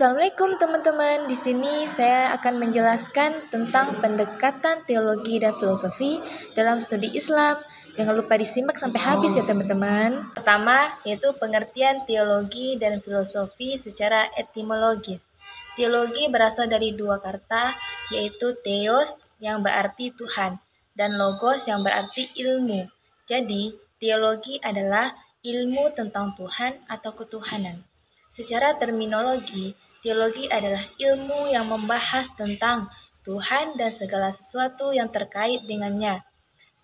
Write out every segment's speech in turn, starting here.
Assalamualaikum teman-teman. Di sini saya akan menjelaskan tentang pendekatan teologi dan filosofi dalam studi Islam. Jangan lupa disimak sampai habis ya teman-teman. Pertama, yaitu pengertian teologi dan filosofi secara etimologis. Teologi berasal dari dua kata, yaitu theos yang berarti Tuhan dan logos yang berarti ilmu. Jadi, teologi adalah ilmu tentang Tuhan atau ketuhanan. Secara terminologi, teologi adalah ilmu yang membahas tentang Tuhan dan segala sesuatu yang terkait dengannya.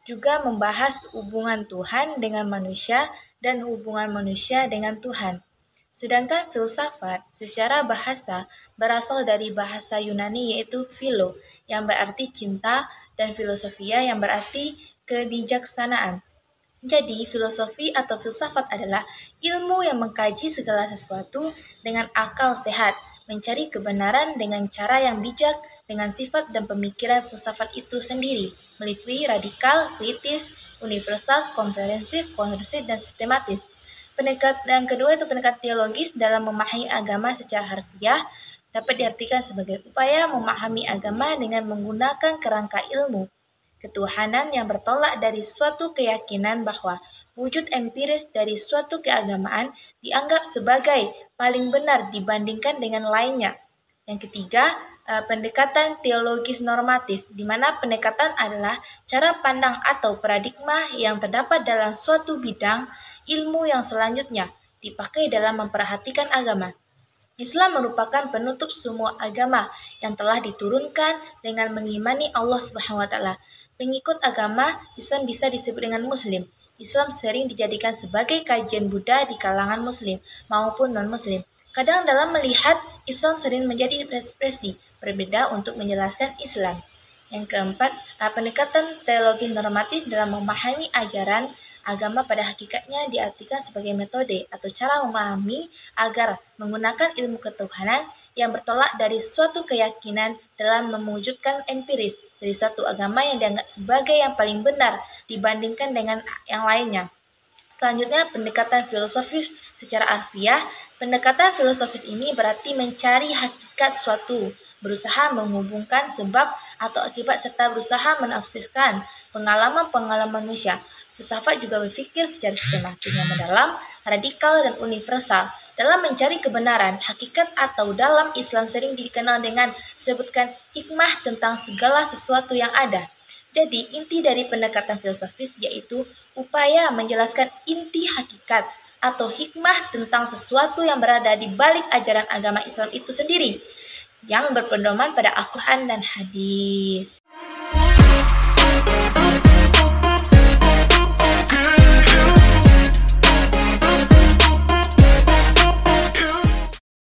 Juga membahas hubungan Tuhan dengan manusia dan hubungan manusia dengan Tuhan. Sedangkan filsafat secara bahasa berasal dari bahasa Yunani yaitu philo yang berarti cinta dan filosofia yang berarti kebijaksanaan. Jadi, filosofi atau filsafat adalah ilmu yang mengkaji segala sesuatu dengan akal sehat, mencari kebenaran dengan cara yang bijak, dengan sifat dan pemikiran filsafat itu sendiri, meliputi radikal, kritis, universal, komprehensif, konversif, dan sistematis. Pendekatan kedua itu pendekatan teologis dalam memahami agama secara harfiah, dapat diartikan sebagai upaya memahami agama dengan menggunakan kerangka ilmu ketuhanan yang bertolak dari suatu keyakinan bahwa wujud empiris dari suatu keagamaan dianggap sebagai paling benar dibandingkan dengan lainnya. Yang ketiga, pendekatan teologis normatif, di mana pendekatan adalah cara pandang atau paradigma yang terdapat dalam suatu bidang ilmu yang selanjutnya dipakai dalam memperhatikan agama. Islam merupakan penutup semua agama yang telah diturunkan dengan mengimani Allah SWT. Pengikut agama Islam bisa disebut dengan Muslim. Islam sering dijadikan sebagai kajian Buddha di kalangan Muslim maupun non-Muslim. Kadang dalam melihat Islam sering menjadi ekspresi berbeda untuk menjelaskan Islam. Yang keempat, pendekatan teologi normatif dalam memahami ajaran agama pada hakikatnya diartikan sebagai metode atau cara memahami agar menggunakan ilmu ketuhanan yang bertolak dari suatu keyakinan dalam mewujudkan empiris dari suatu agama yang dianggap sebagai yang paling benar dibandingkan dengan yang lainnya. Selanjutnya, pendekatan filosofis secara harfiah. Pendekatan filosofis ini berarti mencari hakikat suatu, berusaha menghubungkan sebab atau akibat serta berusaha menafsirkan pengalaman-pengalaman manusia. Filsafat juga berpikir secara sistematik yang mendalam, radikal, dan universal dalam mencari kebenaran, hakikat atau dalam Islam sering dikenal dengan sebutkan hikmah tentang segala sesuatu yang ada. Jadi, inti dari pendekatan filosofis yaitu upaya menjelaskan inti hakikat atau hikmah tentang sesuatu yang berada di balik ajaran agama Islam itu sendiri, yang berpedoman pada Al-Quran dan hadis.